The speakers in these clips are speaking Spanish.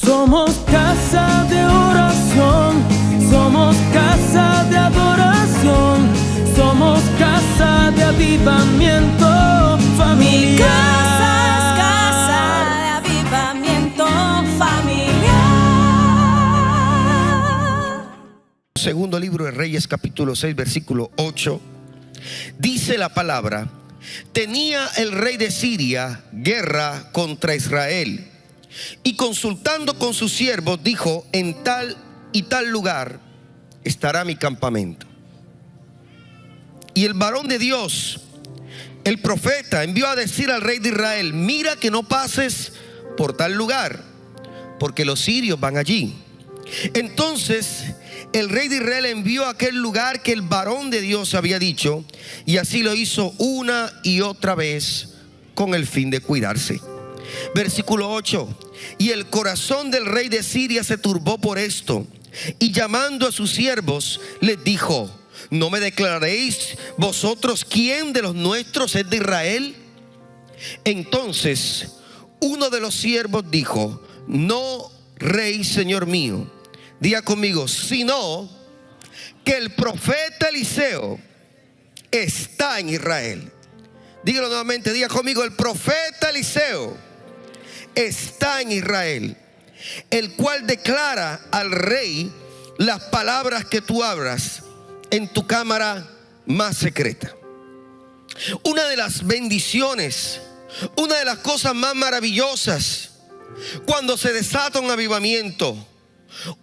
Somos casa de oración, somos casa de adoración, somos casa de avivamiento familiar. Mi casa es casa de avivamiento familiar. Segundo libro de Reyes, capítulo 6, versículo 8. Dice la palabra: tenía el rey de Siria guerra contra Israel, y consultando con sus siervos dijo: en tal y tal lugar estará mi campamento. Y el varón de Dios, el profeta, envió a decir al rey de Israel: mira que no pases por tal lugar, porque los sirios van allí. Entonces el rey de Israel envió a aquel lugar que el varón de Dios había dicho, y así lo hizo una y otra vez con el fin de cuidarse. Versículo 8. Y el corazón del rey de Siria se turbó por esto, y llamando a sus siervos les dijo: ¿no me declararéis vosotros quién de los nuestros es de Israel? Entonces uno de los siervos dijo: no, rey, señor mío. Diga conmigo: sino que el profeta Eliseo está en Israel. Dígalo nuevamente, diga conmigo: el profeta Eliseo está en Israel, el cual declara al rey las palabras que tú hablas en tu cámara más secreta. Una de las bendiciones, una de las cosas más maravillosas cuando se desata un avivamiento,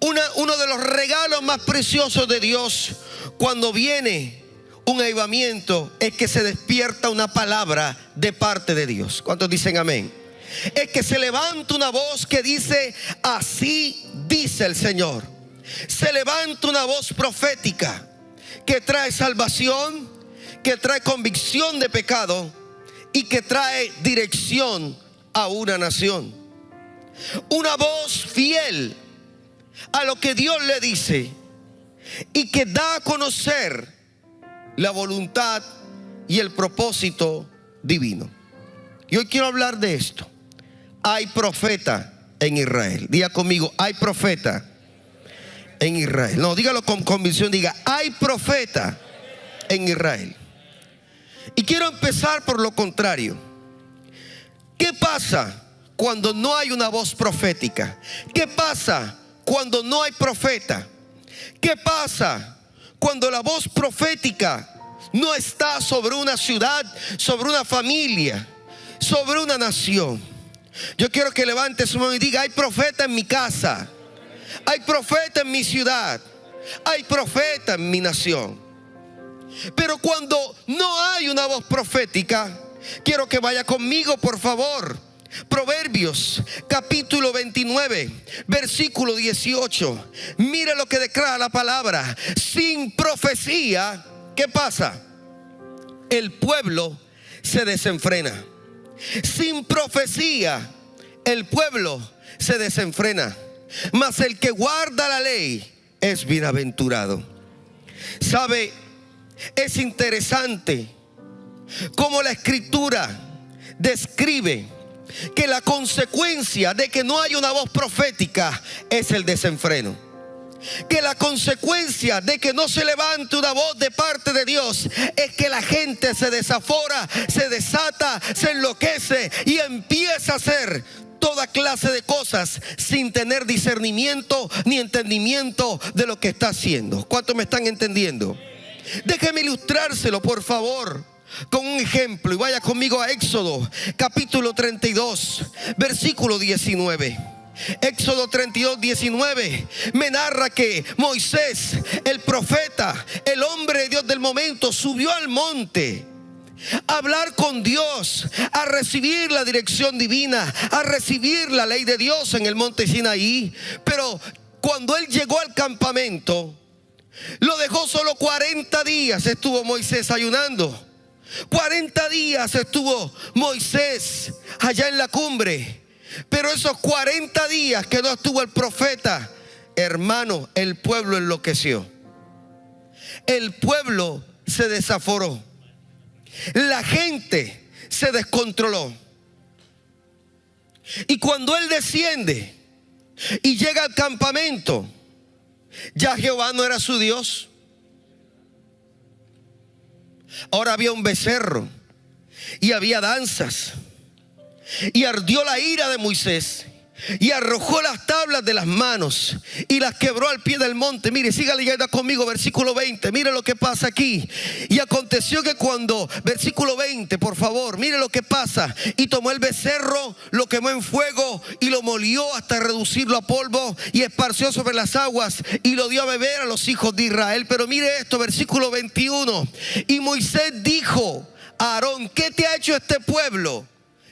uno de los regalos más preciosos de Dios cuando viene un avivamiento, es que se despierta una palabra de parte de Dios. ¿Cuántos dicen amén? Es que se levanta una voz que dice: así dice el Señor. Se levanta una voz profética que trae salvación, que trae convicción de pecado y que trae dirección a una nación. Una voz fiel a lo que Dios le dice y que da a conocer la voluntad y el propósito divino. Y hoy quiero hablar de esto. Hay profeta en Israel. Diga conmigo: hay profeta en Israel. No, dígalo con convicción, diga: hay profeta en Israel. Y quiero empezar por lo contrario. ¿Qué pasa cuando no hay una voz profética? ¿Qué pasa cuando no hay profeta? ¿Qué pasa cuando la voz profética no está sobre una ciudad, sobre una familia, sobre una nación? Yo quiero que levante su mano y diga: hay profeta en mi casa, hay profeta en mi ciudad, hay profeta en mi nación. Pero cuando no hay una voz profética, quiero que vaya conmigo, por favor. Proverbios capítulo 29, versículo 18. Mire lo que declara la palabra: sin profecía, ¿qué pasa? El pueblo se desenfrena. Sin profecía, el pueblo se desenfrena, mas el que guarda la ley es bienaventurado. ¿Sabe? Es interesante cómo la escritura describe que la consecuencia de que no hay una voz profética es el desenfreno. Que la consecuencia de que no se levante una voz de parte de Dios es que la gente se desafora, se desata, se enloquece y empieza a hacer toda clase de cosas sin tener discernimiento ni entendimiento de lo que está haciendo. ¿Cuántos me están entendiendo? Déjeme ilustrárselo, por favor, con un ejemplo, y vaya conmigo a Éxodo capítulo 32, versículo 19. Éxodo 32, 19 me narra que Moisés, el profeta, el hombre de Dios del momento, subió al monte a hablar con Dios, a recibir la dirección divina, a recibir la ley de Dios en el monte Sinaí. Pero cuando él llegó al campamento, lo dejó solo 40 días. Estuvo Moisés ayunando. 40 días estuvo Moisés allá en la cumbre. Pero esos 40 días que no estuvo el profeta, hermano, el pueblo enloqueció. El pueblo se desaforó. La gente se descontroló. Y cuando él desciende, y llega al campamento. Ya Jehová no era su Dios. Ahora había un becerro y había danzas. Y ardió la ira de Moisés y arrojó las tablas de las manos y las quebró al pie del monte. Mire, siga leyendo conmigo, versículo 20. Mire lo que pasa aquí. Y aconteció que cuando, versículo 20, por favor, mire lo que pasa. Y tomó el becerro, lo quemó en fuego y lo molió hasta reducirlo a polvo y esparció sobre las aguas y lo dio a beber a los hijos de Israel. Pero mire esto, versículo 21. Y Moisés dijo a Aarón: ¿qué te ha hecho este pueblo?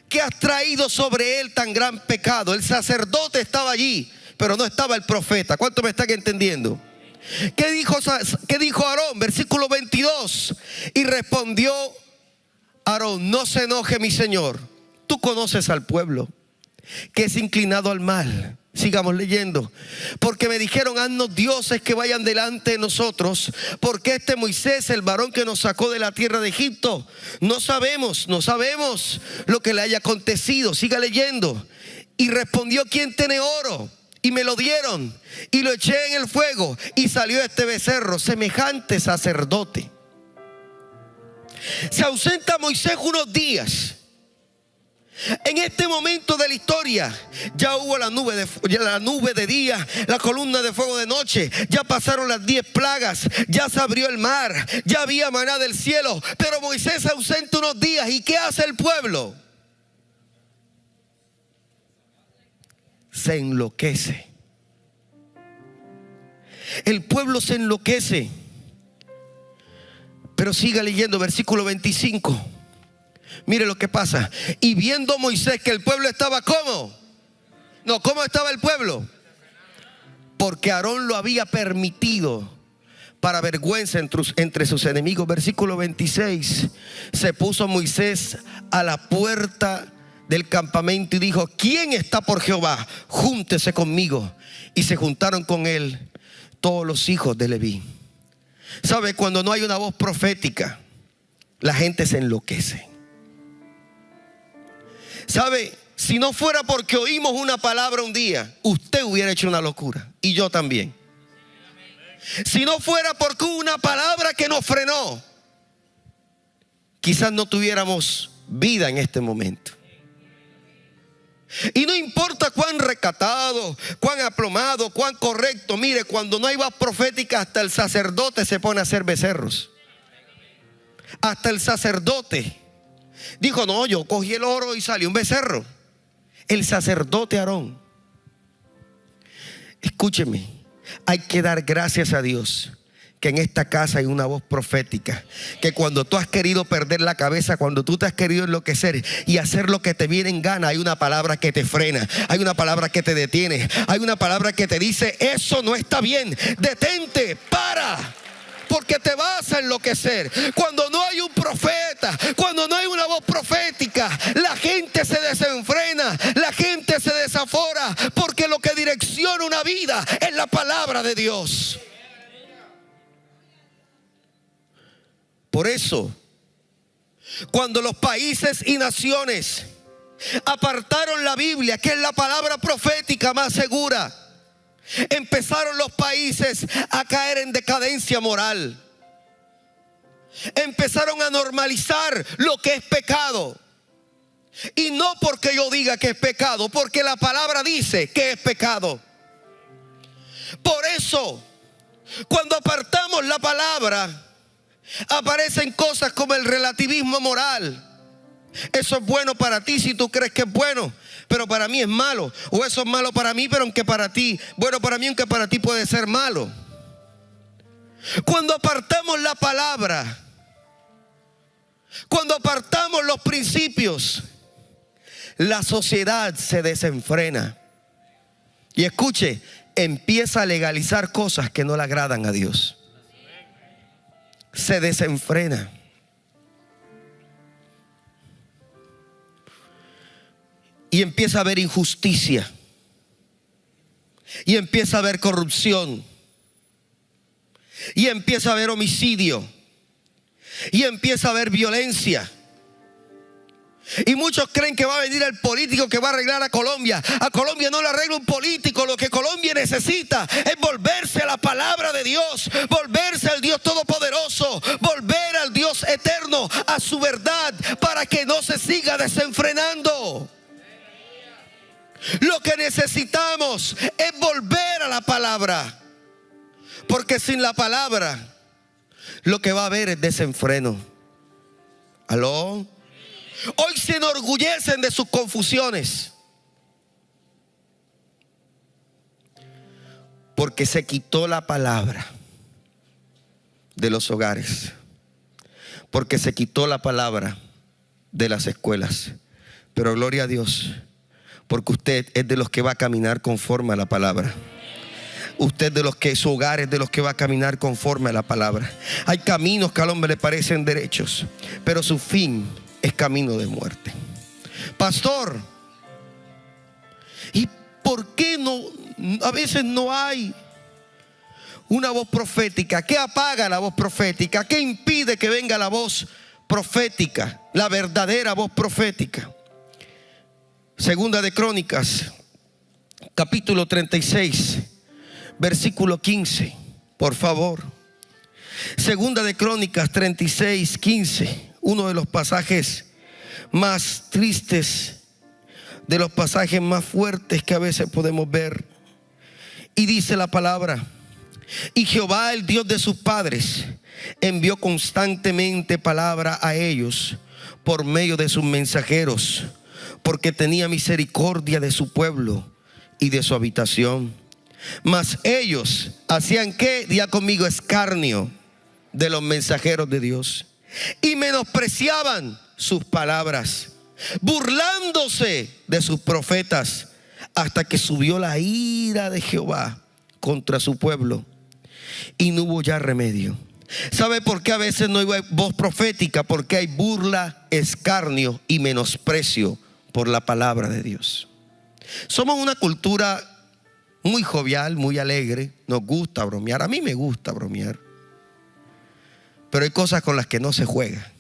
¿Qué has traído sobre él tan gran pecado? El sacerdote estaba allí, pero no estaba el profeta. ¿Cuánto me están entendiendo? ¿Qué dijo Aarón? Versículo 22. Y respondió Aarón: no se enoje mi señor. Tú conoces al pueblo, que es inclinado al mal. Sigamos leyendo. Porque me dijeron: haznos dioses que vayan delante de nosotros, porque este Moisés, el varón que nos sacó de la tierra de Egipto, no sabemos lo que le haya acontecido. Siga leyendo. Y respondió: ¿quién tiene oro? Y me lo dieron y lo eché en el fuego y salió este becerro, semejante sacerdote. Se ausenta Moisés unos días. En este momento de la historia ya hubo la nube de día, la columna de fuego de noche, ya pasaron las 10 plagas, ya se abrió el mar, ya había maná del cielo. Pero Moisés se ausenta unos días. ¿Y qué hace el pueblo? Se enloquece. El pueblo se enloquece. Pero siga leyendo, versículo 25. Mire lo que pasa. Y viendo Moisés que el pueblo estaba ¿cómo? No, ¿cómo estaba el pueblo? Porque Aarón lo había permitido para vergüenza entre sus enemigos. Versículo 26. Se puso Moisés a la puerta del campamento y dijo: ¿quién está por Jehová? Júntese conmigo. Y se juntaron con él todos los hijos de Leví. ¿Sabe? Cuando no hay una voz profética, la gente se enloquece. ¿Sabe? Si no fuera porque oímos una palabra un día, usted hubiera hecho una locura. Y yo también. Si no fuera porque hubo una palabra que nos frenó, quizás no tuviéramos vida en este momento. Y no importa cuán recatado, cuán aplomado, cuán correcto. Mire, cuando no hay voz profética, hasta el sacerdote se pone a hacer becerros. Hasta el sacerdote dijo: no, yo cogí el oro y salió un becerro. El sacerdote Aarón. Escúcheme, hay que dar gracias a Dios que en esta casa hay una voz profética. Que cuando tú has querido perder la cabeza, cuando tú te has querido enloquecer y hacer lo que te viene en gana, hay una palabra que te frena, hay una palabra que te detiene, hay una palabra que te dice: eso no está bien, detente, para. Porque te vas a enloquecer. Cuando no hay un profeta, cuando no hay una voz profética, la gente se desenfrena, la gente se desafora, porque lo que direcciona una vida es la palabra de Dios. Por eso, cuando los países y naciones apartaron la Biblia, que es la palabra profética más segura, empezaron los países a caer en decadencia moral. Empezaron a normalizar lo que es pecado. Y no porque yo diga que es pecado, porque la palabra dice que es pecado. Por eso, cuando apartamos la palabra, aparecen cosas como el relativismo moral. Eso es bueno para ti si tú crees que es bueno, pero para mí es malo. O eso es malo para mí, pero aunque para ti, bueno para mí, aunque para ti puede ser malo. Cuando apartamos la palabra, cuando apartamos los principios, la sociedad se desenfrena. Y escuche, empieza a legalizar cosas que no le agradan a Dios. Se desenfrena. Y empieza a haber injusticia. Y empieza a haber corrupción. Y empieza a haber homicidio. Y empieza a haber violencia. Y muchos creen que va a venir el político que va a arreglar a Colombia. A Colombia no le arregla un político. Lo que Colombia necesita es volverse a la palabra de Dios, volverse al Dios todopoderoso, volver al Dios eterno, a su verdad, para que no se siga desenfrenando. Lo que necesitamos es volver a la palabra, porque sin la palabra lo que va a haber es desenfreno. ¿Aló? Hoy se enorgullecen de sus confusiones, porque se quitó la palabra de los hogares, porque se quitó la palabra de las escuelas. Pero gloria a Dios, porque usted es de los que va a caminar conforme a la palabra. Usted de los que su hogar es de los que va a caminar conforme a la palabra. Hay caminos que al hombre le parecen derechos, pero su fin es camino de muerte. Pastor, ¿y por qué a veces no hay una voz profética? ¿Qué apaga la voz profética? ¿Qué impide que venga la voz profética, la verdadera voz profética? Segunda de Crónicas, capítulo 36, versículo 15, por favor. Segunda de Crónicas 36, 15. Uno de los pasajes más tristes, de los pasajes más fuertes que a veces podemos ver. Y dice la palabra: y Jehová, el Dios de sus padres, envió constantemente palabra a ellos por medio de sus mensajeros, porque tenía misericordia de su pueblo y de su habitación. Mas ellos hacían, ¿qué? Diga conmigo, escarnio de los mensajeros de Dios, y menospreciaban sus palabras, burlándose de sus profetas, hasta que subió la ira de Jehová contra su pueblo, y no hubo ya remedio. ¿Sabe por qué a veces no hay voz profética? Porque hay burla, escarnio y menosprecio por la palabra de Dios. Somos una cultura muy jovial, muy alegre. Nos gusta bromear. A mí me gusta bromear, pero hay cosas con las que no se juega.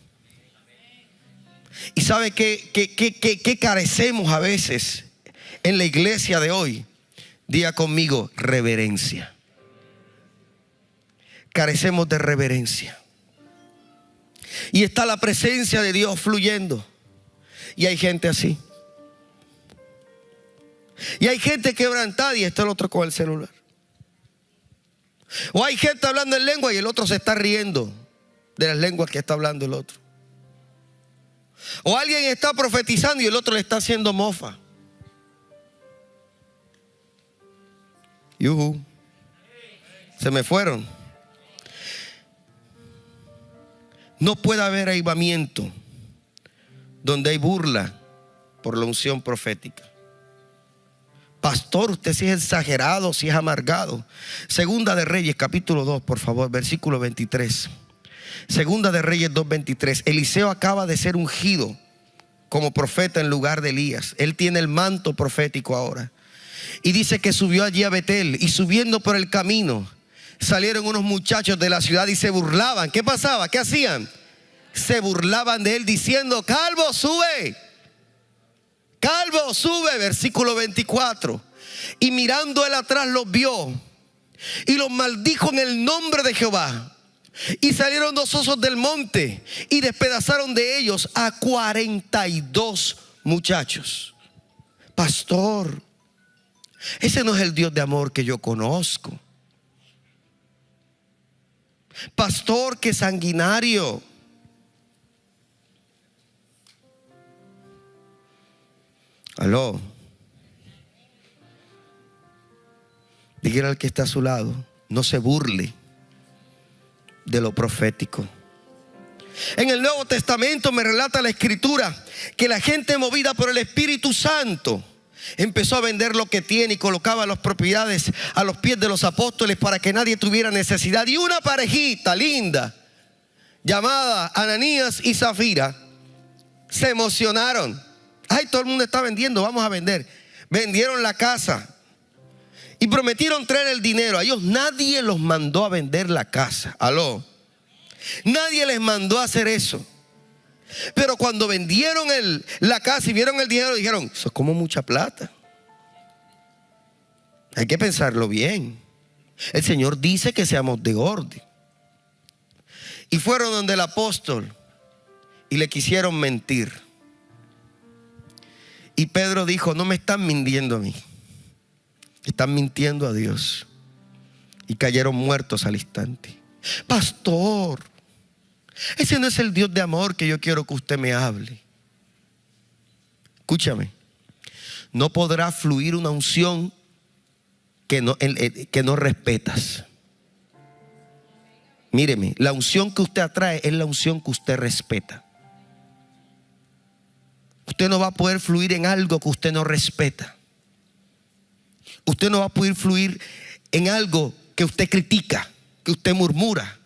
¿Y sabe qué carecemos a veces en la iglesia de hoy? Diga conmigo, reverencia. Carecemos de reverencia. Y está la presencia de Dios fluyendo, y hay gente así. Y hay gente quebrantada y está el otro con el celular. O hay gente hablando en lengua y el otro se está riendo de las lenguas que está hablando el otro. O alguien está profetizando y el otro le está haciendo mofa. Yuhu. Se me fueron. No puede haber avivamiento donde hay burla por la unción profética. Pastor, usted sí es exagerado, sí es amargado. Segunda de Reyes, capítulo 2, por favor, versículo 23. Segunda de Reyes 2:23. Eliseo acaba de ser ungido como profeta en lugar de Elías. Él tiene el manto profético ahora. Y dice que subió allí a Betel, y subiendo por el camino salieron unos muchachos de la ciudad y se burlaban. ¿Qué pasaba? ¿Qué hacían? Se burlaban de él diciendo: calvo, sube. Calvo, sube. Versículo 24. Y mirando él atrás los vio y los maldijo en el nombre de Jehová. Y salieron dos osos del monte y despedazaron de ellos a 42 muchachos. Pastor, ese no es el Dios de amor que yo conozco. Pastor, qué sanguinario. Aló. Dígale al que está a su lado: no se burle de lo profético. En el Nuevo Testamento me relata la Escritura que la gente movida por el Espíritu Santo empezó a vender lo que tiene y colocaba las propiedades a los pies de los apóstoles para que nadie tuviera necesidad. Y una parejita linda llamada Ananías y Zafira se emocionaron. Ay, todo el mundo está vendiendo, vamos a vender. Vendieron la casa y prometieron traer el dinero. A ellos nadie los mandó a vender la casa. Aló. Nadie les mandó a hacer eso. Pero cuando vendieron la casa y vieron el dinero, dijeron, eso es como mucha plata. Hay que pensarlo bien. El Señor dice que seamos de orden. Y fueron donde el apóstol y le quisieron mentir. Y Pedro dijo, no me están mintiendo a mí, están mintiendo a Dios. Y cayeron muertos al instante. Pastor, ese no es el Dios de amor que yo quiero que usted me hable. Escúchame, no podrá fluir una unción que no respetas. Míreme, la unción que usted atrae es la unción que usted respeta. Usted no va a poder fluir en algo que usted no respeta. Usted no va a poder fluir en algo que usted critica, que usted murmura.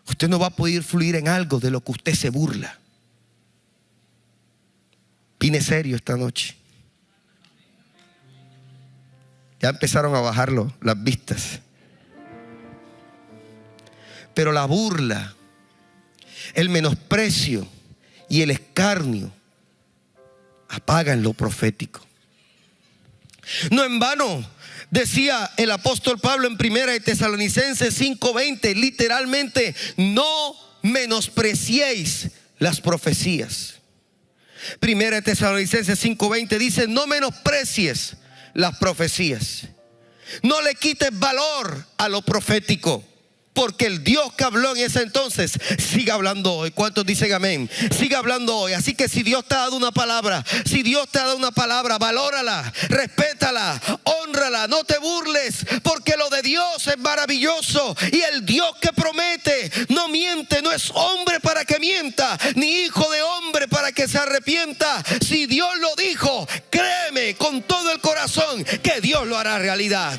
Usted no va a poder fluir en algo de lo que usted se burla. Vine serio esta noche. Ya empezaron a bajarlo las vistas. Pero la burla, el menosprecio y el escarnio apagan lo profético. No en vano decía el apóstol Pablo en 1 Tesalonicenses 5:20, literalmente, no menospreciéis las profecías. 1 Tesalonicenses 5:20 dice, no menosprecies las profecías. No le quites valor a lo profético, porque el Dios que habló en ese entonces sigue hablando hoy. ¿Cuántos dicen amén? Sigue hablando hoy. Así que si Dios te ha dado una palabra, valórala, respétala, hónrala, no te burles, porque lo de Dios es maravilloso. Y el Dios que promete no miente, no es hombre para que mienta, ni hijo de hombre para que se arrepienta. Si Dios lo dijo, créeme con todo el corazón que Dios lo hará realidad.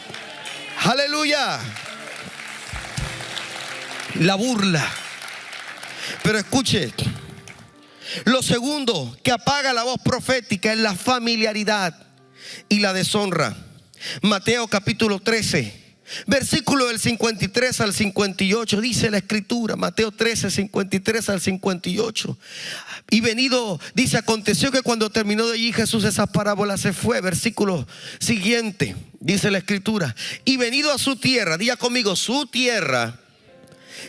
Aleluya. La burla. Pero escuche, lo segundo que apaga la voz profética es la familiaridad y la deshonra. Mateo capítulo 13, versículo del 53 al 58, dice la escritura, Mateo 13, 53 al 58. Y venido, dice, aconteció que cuando terminó de allí Jesús esas parábolas se fue. Versículo siguiente, dice la escritura, y venido a su tierra, diga conmigo, su tierra,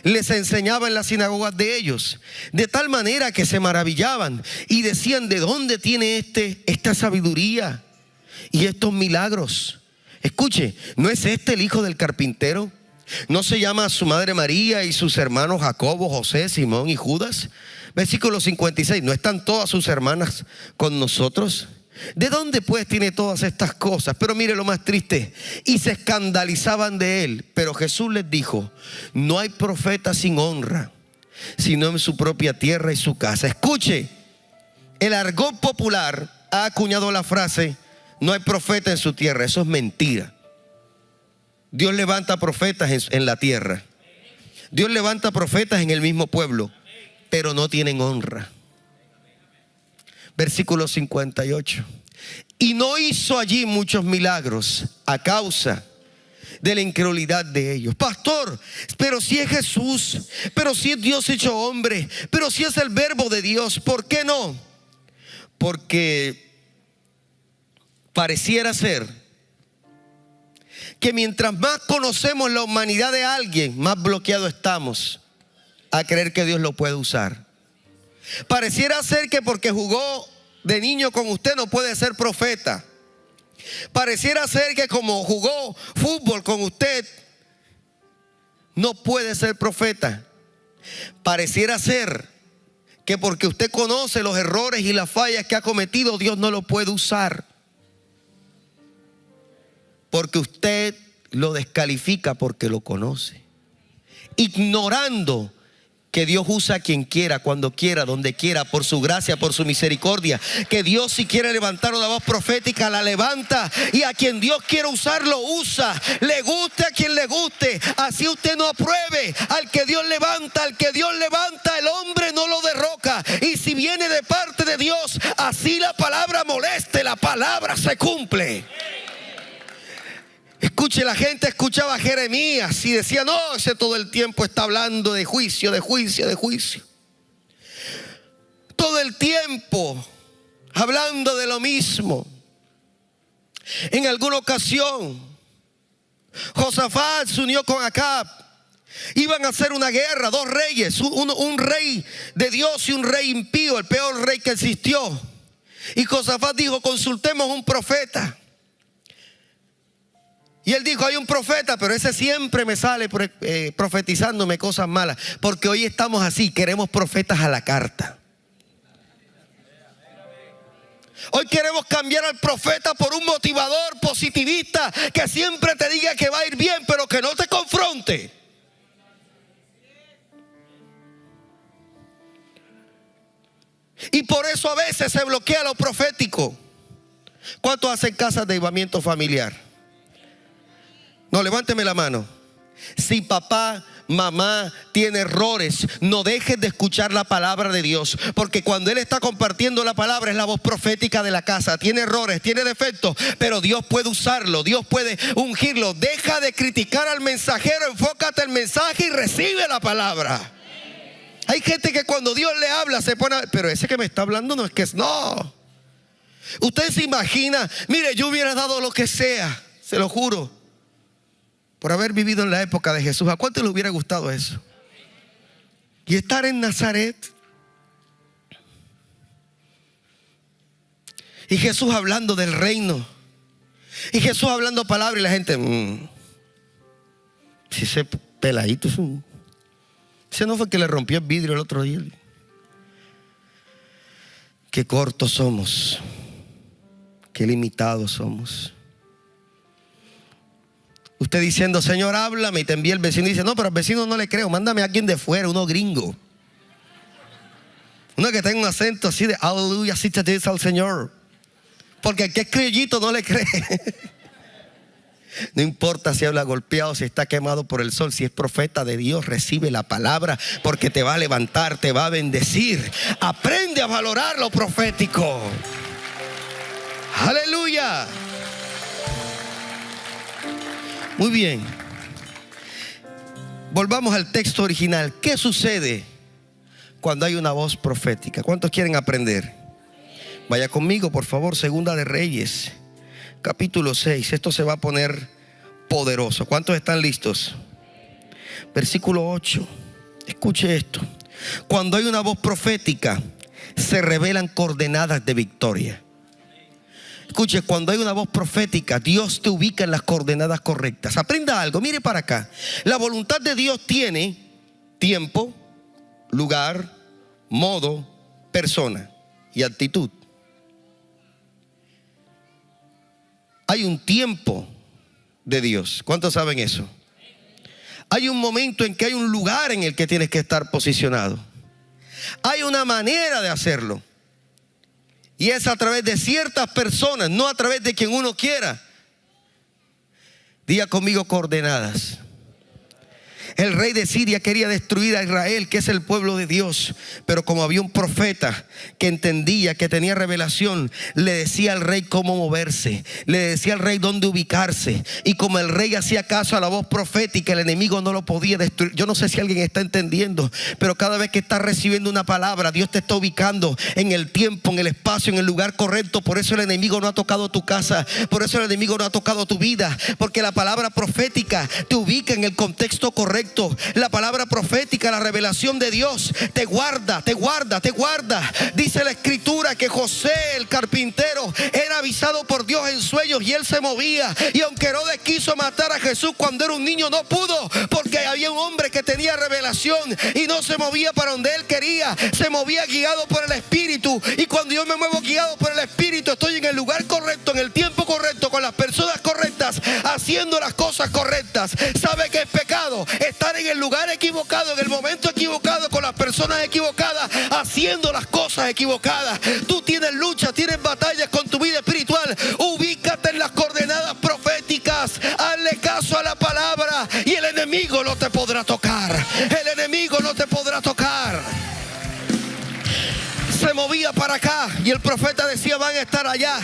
les enseñaba en las sinagogas de ellos, de tal manera que se maravillaban y decían, ¿de dónde tiene esta sabiduría y estos milagros? Escuche, ¿no es este el hijo del carpintero? ¿No se llama su madre María y sus hermanos Jacobo, José, Simón y Judas? Versículo 56, ¿no están todas sus hermanas con nosotros? ¿De dónde pues tiene todas estas cosas? Pero mire lo más triste, y se escandalizaban de él. Pero Jesús les dijo, no hay profeta sin honra, sino en su propia tierra y su casa. Escuche, el argot popular ha acuñado la frase, no hay profeta en su tierra. Eso es mentira. Dios levanta profetas en la tierra. Dios levanta profetas en el mismo pueblo, pero no tienen honra. Versículo 58. Y no hizo allí muchos milagros a causa de la incredulidad de ellos. Pastor, pero si es Jesús, pero si es Dios hecho hombre, pero si es el verbo de Dios, ¿por qué no? Porque pareciera ser que mientras más conocemos la humanidad de alguien, más bloqueados estamos a creer que Dios lo puede usar. Pareciera ser que porque jugó de niño con usted no puede ser profeta. Pareciera ser que como jugó fútbol con usted no puede ser profeta. Pareciera ser que porque usted conoce los errores y las fallas que ha cometido, Dios no lo puede usar. Porque usted lo descalifica porque lo conoce, ignorando que Dios usa a quien quiera, cuando quiera, donde quiera, por su gracia, por su misericordia. Que Dios, si quiere levantar una voz profética, la levanta, y a quien Dios quiere usar, lo usa. Le guste a quien le guste. Así usted no apruebe al que Dios levanta. Al que Dios levanta, el hombre no lo derroca. Y si viene de parte de Dios, así la palabra moleste, la palabra se cumple. Escuche, la gente escuchaba a Jeremías y decía: no, ese todo el tiempo está hablando de juicio, de juicio, de juicio. Todo el tiempo hablando de lo mismo. En alguna ocasión, Josafat se unió con Acab. Iban a hacer una guerra, dos reyes, un rey de Dios y un rey impío, el peor rey que existió. Y Josafat dijo: consultemos un profeta. Y él dijo: hay un profeta, pero ese siempre me sale profetizándome cosas malas. Porque hoy estamos así, queremos profetas a la carta. Hoy queremos cambiar al profeta por un motivador positivista que siempre te diga que va a ir bien, pero que no te confronte. Y por eso a veces se bloquea lo profético. ¿Cuántos hacen casas de avivamiento familiar? No, levánteme la mano. Si papá, mamá tiene errores, no dejes de escuchar la palabra de Dios, porque cuando Él está compartiendo la palabra es la voz profética de la casa. Tiene errores, tiene defectos, pero Dios puede usarlo, Dios puede ungirlo. Deja de criticar al mensajero, enfócate en el mensaje y recibe la palabra. Hay gente que cuando Dios le habla se pone: pero ese que me está hablando no es que es, no. Usted se imagina, mire, yo hubiera dado lo que sea, se lo juro, por haber vivido en la época de Jesús. ¿A cuánto le hubiera gustado eso? Y estar en Nazaret. Y Jesús hablando del reino. Y Jesús hablando palabra y la gente: si ese peladito es un... Ese no fue que le rompió el vidrio el otro día. Qué cortos somos. Qué limitados somos. Usted diciendo: Señor, háblame, y te envía el vecino y dice: no, pero al vecino no le creo, mándame a alguien de fuera, uno gringo. Uno que tenga un acento así de aleluya, así te dice al Señor. Porque el que es criollito no le cree. No importa si habla golpeado, si está quemado por el sol, si es profeta de Dios, recibe la palabra, porque te va a levantar, te va a bendecir. Aprende a valorar lo profético. Aleluya. Muy bien. Volvamos al texto original. ¿Qué sucede cuando hay una voz profética? ¿Cuántos quieren aprender? Vaya conmigo, por favor, Segunda de Reyes, capítulo 6. Esto se va a poner poderoso. ¿Cuántos están listos? Versículo 8. Escuche esto. Cuando hay una voz profética, se revelan coordenadas de victoria. Escuche, cuando hay una voz profética, Dios te ubica en las coordenadas correctas. Aprenda algo, mire para acá. La voluntad de Dios tiene tiempo, lugar, modo, persona y actitud. Hay un tiempo de Dios. ¿Cuántos saben eso? Hay un momento en que hay un lugar en el que tienes que estar posicionado. Hay una manera de hacerlo. Y es a través de ciertas personas, no a través de quien uno quiera. Diga conmigo: coordenadas. El rey de Siria quería destruir a Israel, que es el pueblo de Dios. Pero como había un profeta que entendía, que tenía revelación, le decía al rey cómo moverse, le decía al rey dónde ubicarse. Y como el rey hacía caso a la voz profética, el enemigo no lo podía destruir. Yo no sé si alguien está entendiendo, pero cada vez que estás recibiendo una palabra, Dios te está ubicando en el tiempo, en el espacio, en el lugar correcto. Por eso el enemigo no ha tocado tu casa, por eso el enemigo no ha tocado tu vida, porque la palabra profética te ubica en el contexto correcto. La palabra profética, la revelación de Dios te guarda, te guarda, te guarda. Dice la escritura que José, el carpintero, era avisado por Dios en sueños y él se movía. Y aunque Herodes quiso matar a Jesús cuando era un niño, no pudo, porque había un hombre que tenía revelación y no se movía para donde él quería, se movía guiado por el Espíritu. Y cuando yo me muevo guiado por el Espíritu, estoy en el lugar correcto, en el tiempo correcto, con las personas correctas, haciendo las cosas correctas. ¿Sabe qué es pecado? Estar en el lugar equivocado, en el momento equivocado, con las personas equivocadas, haciendo las cosas equivocadas. Tú tienes lucha, tienes batallas con tu vida espiritual. Ubícate en las coordenadas proféticas. Hazle caso a la palabra y el enemigo no te podrá tocar. El enemigo no te podrá tocar. Se movía para acá y el profeta decía: van a estar allá.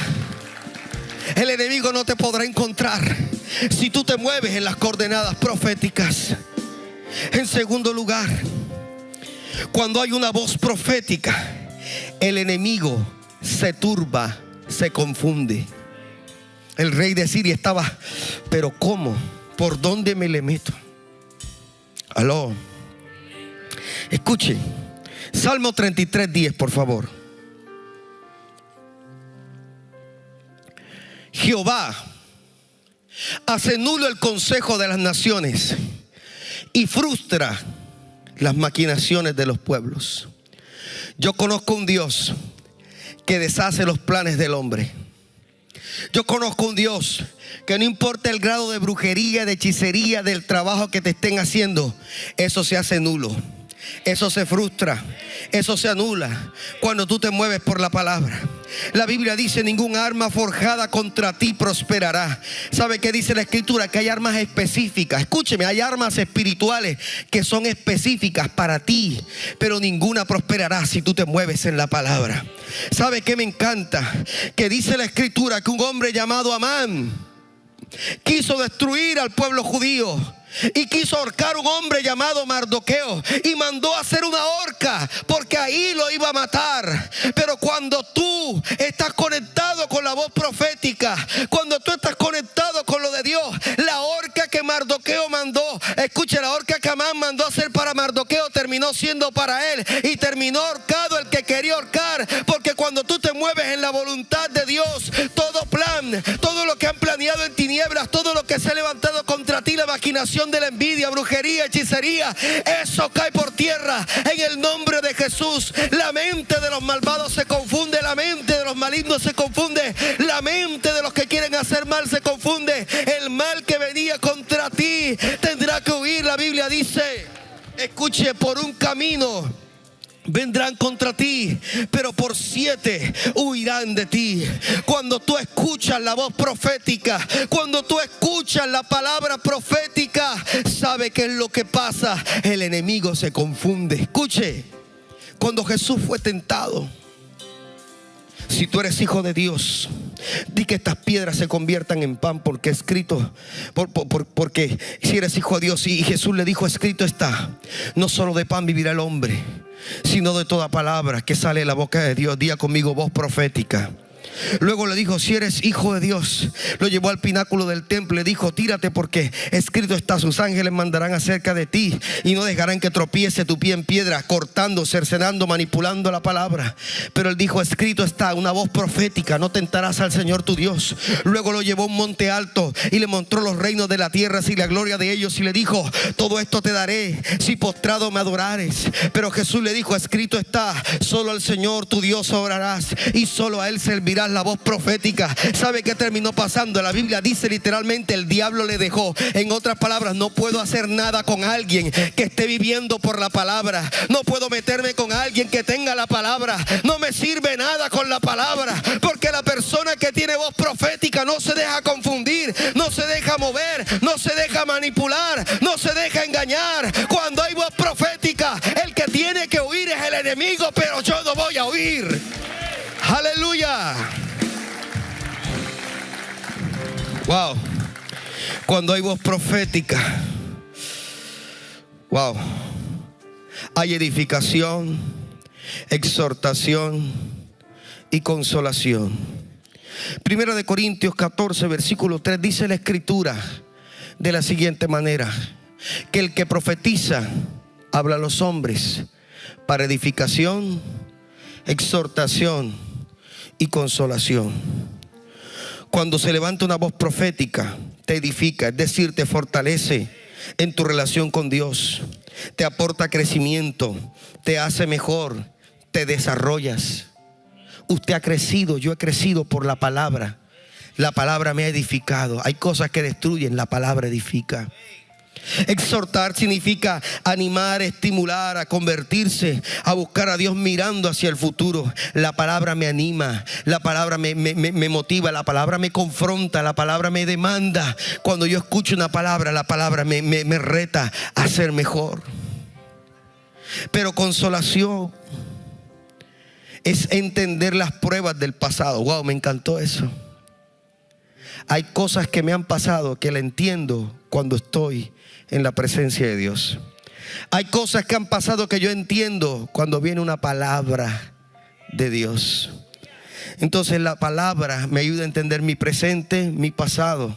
El enemigo no te podrá encontrar. si tú te mueves en las coordenadas proféticas. En segundo lugar, cuando hay una voz profética, el enemigo se turba, se confunde. El rey de Siria estaba, pero ¿cómo? ¿Por dónde me le meto? Aló. Escuche, Salmo 33:10, por favor. Jehová hace nulo el consejo de las naciones y frustra las maquinaciones de los pueblos. Yo conozco un Dios que deshace los planes del hombre. Yo conozco un Dios que no importa el grado de brujería, de hechicería, del trabajo que te estén haciendo, eso se hace nulo, eso se frustra, eso se anula cuando tú te mueves por la palabra. La Biblia dice: ningún arma forjada contra ti prosperará. ¿Sabe qué dice la Escritura? Que hay armas específicas. Escúcheme, hay armas espirituales que son específicas para ti, pero ninguna prosperará si tú te mueves en la palabra. ¿Sabe qué me encanta? Que dice la Escritura que un hombre llamado Amán quiso destruir al pueblo judío y quiso ahorcar a un hombre llamado Mardoqueo, y mandó a hacer una horca porque ahí lo iba a matar. Pero cuando tú estás conectado con la voz profética, cuando tú estás conectado con lo de Dios, la horca que Mardoqueo mandó, escuche, la horca que Amán mandó a hacer para Mardoqueo terminó siendo para él, y terminó ahorcado el que quería ahorcar. Porque cuando tú te mueves en la voluntad de Dios, todo plan, todo lo que han planeado en tinieblas, todo lo que se ha levantado contra ti, la maquinación de la envidia, brujería, hechicería, eso cae por tierra en el nombre de Jesús. La mente de los malvados se confunde, la mente de los malignos se confunde, la mente de los que quieren hacer mal se confunde. El mal que venía contra ti tendrá que huir. La Biblia dice, escuche, por un camino vendrán contra ti, pero por 7 huirán de ti. Cuando tú escuchas la voz profética, cuando tú escuchas la palabra profética, ¿sabe qué es lo que pasa? El enemigo se confunde. Escuche, cuando Jesús fue tentado, si tú eres hijo de Dios, di que estas piedras se conviertan en pan, porque escrito, porque si eres hijo de Dios, y Jesús le dijo: escrito está, no solo de pan vivirá el hombre, sino de toda palabra que sale de la boca de Dios. Diga conmigo: voz profética. Luego le dijo: si eres hijo de Dios, lo llevó al pináculo del templo, le dijo: tírate, porque escrito está, sus ángeles mandarán acerca de ti y no dejarán que tropiece tu pie en piedra, cortando, cercenando, manipulando la palabra. Pero él dijo: escrito está, una voz profética, no tentarás al Señor tu Dios. Luego lo llevó a un monte alto y le mostró los reinos de la tierra y la gloria de ellos, y le dijo: todo esto te daré si postrado me adorares. Pero Jesús le dijo: escrito está, solo al Señor tu Dios adorarás y solo a él servirás. La voz profética. ¿Sabe qué terminó pasando? La Biblia dice literalmente: el diablo le dejó. En otras palabras, no puedo hacer nada con alguien que esté viviendo por la palabra. No puedo meterme con alguien que tenga la palabra. No me sirve nada con la palabra, porque la persona que tiene voz profética no se deja confundir, no se deja mover, no se deja manipular, no se deja engañar. Cuando hay voz profética, el que tiene que huir es el enemigo, pero yo no voy a huir. Aleluya. Wow. Cuando hay voz profética, wow, hay edificación, exhortación y consolación. Primera de Corintios 14, versículo 3, dice la Escritura de la siguiente manera: que el que profetiza habla a los hombres para edificación, exhortación y consolación. Cuando se levanta una voz profética, te edifica, es decir, te fortalece en tu relación con Dios, te aporta crecimiento, te hace mejor, te desarrollas. Usted ha crecido, yo he crecido por la palabra. La palabra me ha edificado. Hay cosas que destruyen, la palabra edifica. Exhortar significa animar, estimular a convertirse, a buscar a Dios mirando hacia el futuro. La palabra me anima, la palabra me motiva, la palabra me confronta, la palabra me demanda. Cuando yo escucho una palabra, la palabra me reta a ser mejor. Pero consolación es entender las pruebas del pasado. Wow, me encantó eso. Hay cosas que me han pasado que la entiendo cuando estoy en la presencia de Dios. Hay cosas que han pasado que yo entiendo cuando viene una palabra de Dios. Entonces la palabra me ayuda a entender mi presente, mi pasado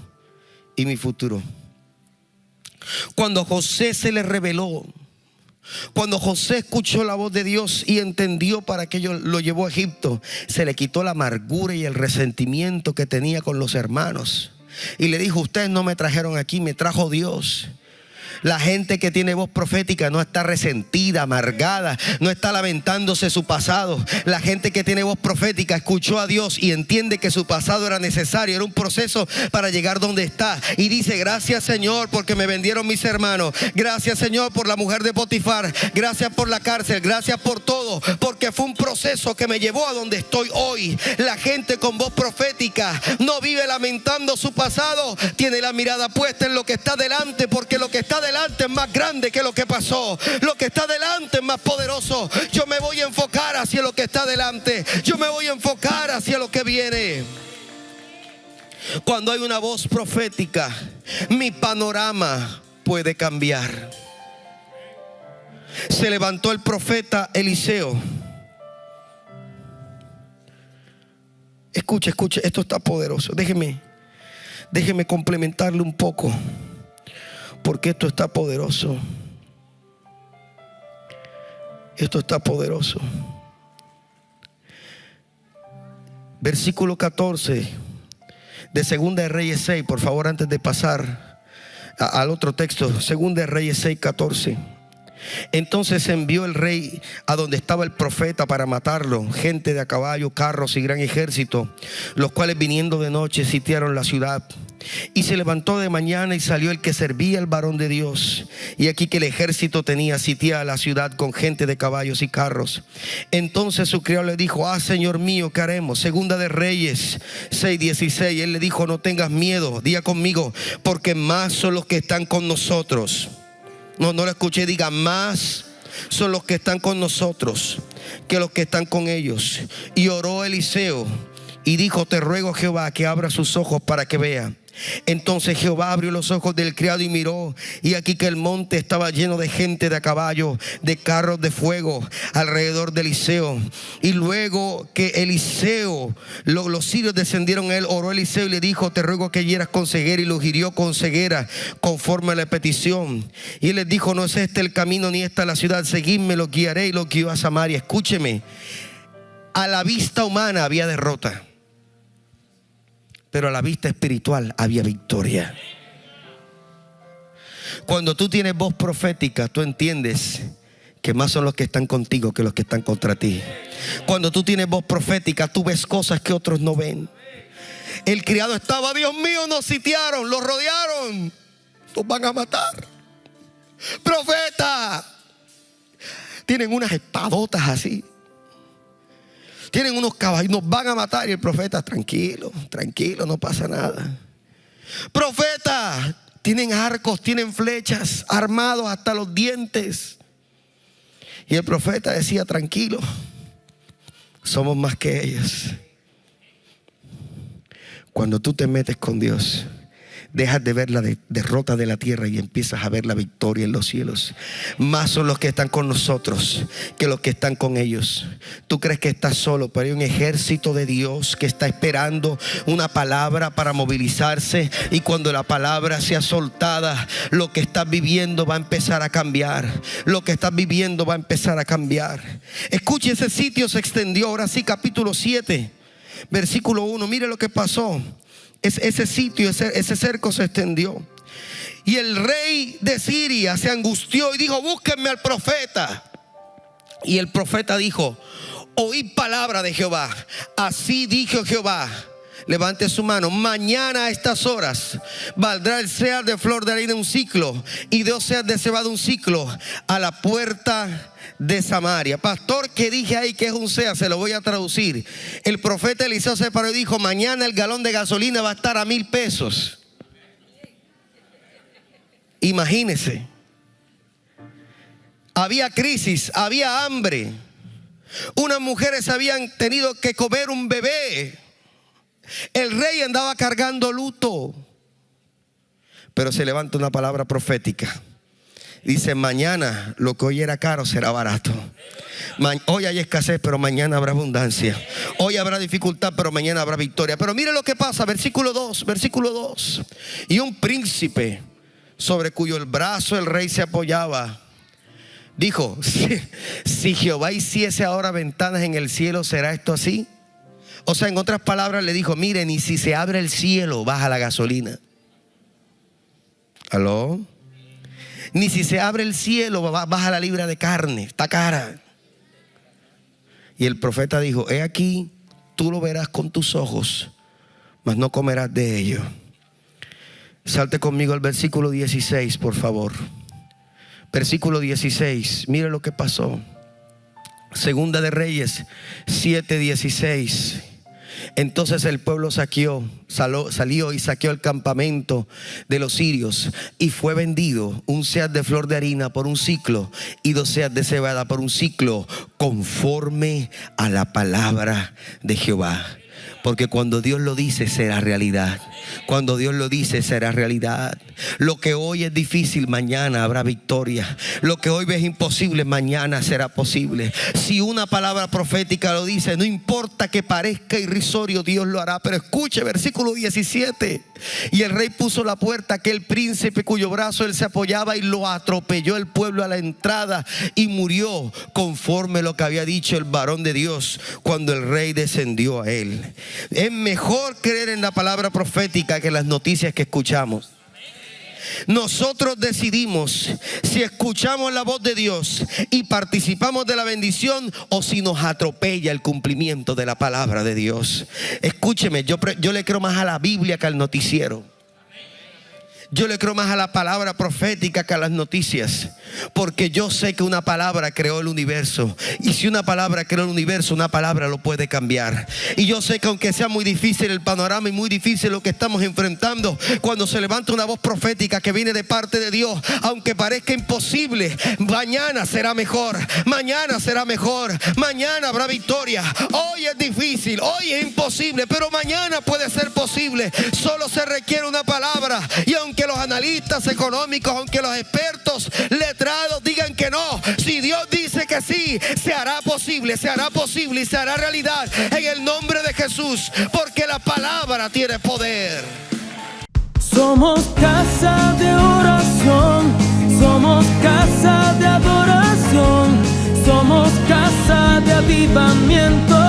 y mi futuro. Cuando José se le reveló, cuando José escuchó la voz de Dios y entendió para qué lo llevó a Egipto, se le quitó la amargura y el resentimiento que tenía con los hermanos. Y le dijo: ustedes no me trajeron aquí, me trajo Dios. La gente que tiene voz profética no está resentida, amargada, no está lamentándose su pasado. La gente que tiene voz profética escuchó a Dios y entiende que su pasado era necesario, era un proceso para llegar donde está. Y dice: gracias, Señor, porque me vendieron mis hermanos. Gracias, Señor, por la mujer de Potifar. Gracias por la cárcel, gracias por todo, porque fue un proceso que me llevó a donde estoy hoy. La gente con voz profética no vive lamentando su pasado, tiene la mirada puesta en lo que está delante, porque lo que está delante es más grande que lo que pasó. Lo que está delante es más poderoso. Yo me voy a enfocar hacia lo que está delante. Yo me voy a enfocar hacia lo que viene. Cuando hay una voz profética, mi panorama puede cambiar. Se levantó el profeta Eliseo. Escuche, esto está poderoso. Déjeme complementarle un poco, porque esto está poderoso. Esto está poderoso. Versículo 14 de Segunda de Reyes 6, por favor, antes de pasar al otro texto. Segunda de Reyes 6, 14. Entonces envió el rey a donde estaba el profeta para matarlo, gente de a caballo, carros y gran ejército, los cuales viniendo de noche sitiaron la ciudad. Y se levantó de mañana y salió el que servía al varón de Dios. Y aquí que el ejército tenía sitiada la ciudad con gente de caballos y carros. Entonces su criado le dijo: Señor mío, ¿qué haremos? Segunda de Reyes 6:16. Él le dijo: no tengas miedo, diga conmigo, porque más son los que están con nosotros. No lo escuché, diga: más son los que están con nosotros que los que están con ellos. Y oró Eliseo y dijo: te ruego, Jehová, que abra sus ojos para que vea. Entonces Jehová abrió los ojos del criado y miró, y aquí que el monte estaba lleno de gente de a caballo, de carros de fuego alrededor de Eliseo. Y luego que Eliseo, los sirios descendieron a él, oró Eliseo y le dijo: te ruego que hieras con ceguera. Y lo hirió con ceguera conforme a la petición. Y él les dijo: no es este el camino ni esta la ciudad, seguidme, lo guiaré. Y lo guió a Samaria. Escúcheme, a la vista humana había derrota, pero a la vista espiritual había victoria. Cuando tú tienes voz profética, tú entiendes que más son los que están contigo que los que están contra ti. Cuando tú tienes voz profética, tú ves cosas que otros no ven. El criado estaba: Dios mío, nos sitiaron, los rodearon, nos van a matar. Profeta, tienen unas espadotas así, tienen unos caballos, nos van a matar. Y el profeta: tranquilo, no pasa nada. Profeta, tienen arcos, tienen flechas, armados hasta los dientes. Y el profeta decía: tranquilo, somos más que ellos. Cuando tú te metes con Dios, dejas de ver la derrota de la tierra y empiezas a ver la victoria en los cielos. Más son los que están con nosotros que los que están con ellos. Tú crees que estás solo, pero hay un ejército de Dios que está esperando una palabra para movilizarse. Y cuando la palabra sea soltada, lo que estás viviendo va a empezar a cambiar. Lo que estás viviendo va a empezar a cambiar. Escuche, ese sitio se extendió. Ahora sí, capítulo 7, versículo 1. Mire lo que pasó. Ese sitio, ese cerco se extendió. Y el rey de Siria se angustió y dijo: búsquenme al profeta. Y el profeta dijo: oíd palabra de Jehová. Así dijo Jehová: levante su mano, mañana a estas horas valdrá el sear de flor de harina un ciclo y 2 seas de cebada un ciclo a la puerta de Samaria. Pastor, ¿qué dije ahí que es un sea? Se lo voy a traducir. El profeta Eliseo se paró y dijo: mañana el galón de gasolina va a estar a 1,000 pesos. Imagínese. Había crisis, había hambre. Unas mujeres habían tenido que comer un bebé. El rey andaba cargando luto. Pero se levanta una palabra profética. Dice: mañana lo que hoy era caro será barato. Hoy hay escasez, pero mañana habrá abundancia. Hoy habrá dificultad, pero mañana habrá victoria. Pero mire lo que pasa, versículo 2. Y un príncipe sobre cuyo el brazo el rey se apoyaba dijo: si Jehová hiciese ahora ventanas en el cielo, ¿será esto así? O sea, en otras palabras le dijo: miren, y si se abre el cielo, baja la gasolina. ¿Aló? Ni si se abre el cielo, baja la libra de carne, está cara. Y el profeta dijo: he aquí, tú lo verás con tus ojos, mas no comerás de ello. Salte conmigo al versículo 16, por favor. Versículo 16, mire lo que pasó. Segunda de Reyes 7:16. Entonces el pueblo salió y saqueó el campamento de los sirios, y fue vendido un seah de flor de harina por un siclo y 2 seahs de cebada por un siclo, conforme a la palabra de Jehová. Porque cuando Dios lo dice, será realidad. Cuando Dios lo dice, será realidad. Lo que hoy es difícil, mañana habrá victoria. Lo que hoy ves imposible, mañana será posible. Si una palabra profética lo dice, no importa que parezca irrisorio, Dios lo hará. Pero escuche, versículo 17. Y el rey puso la puerta a aquel príncipe cuyo brazo él se apoyaba, y lo atropelló el pueblo a la entrada, y murió conforme lo que había dicho el varón de Dios cuando el rey descendió a él. Es mejor creer en la palabra profética que en las noticias que escuchamos. Nosotros decidimos si escuchamos la voz de Dios y participamos de la bendición, o si nos atropella el cumplimiento de la palabra de Dios. Escúcheme, yo le creo más a la Biblia que al noticiero. Yo le creo más a la palabra profética que a las noticias, porque yo sé que una palabra creó el universo, y si una palabra creó el universo, una palabra lo puede cambiar. Y yo sé que aunque sea muy difícil el panorama y muy difícil lo que estamos enfrentando, cuando se levanta una voz profética que viene de parte de Dios, aunque parezca imposible, mañana será mejor, mañana será mejor, mañana habrá victoria. Hoy es difícil, hoy es imposible, pero mañana puede ser posible. Solo se requiere una palabra. Y aunque los analistas económicos, aunque los expertos letrados digan que no, si Dios dice que sí, se hará posible y se hará realidad en el nombre de Jesús, porque la palabra tiene poder. Somos casa de oración, somos casa de adoración, somos casa de avivamiento.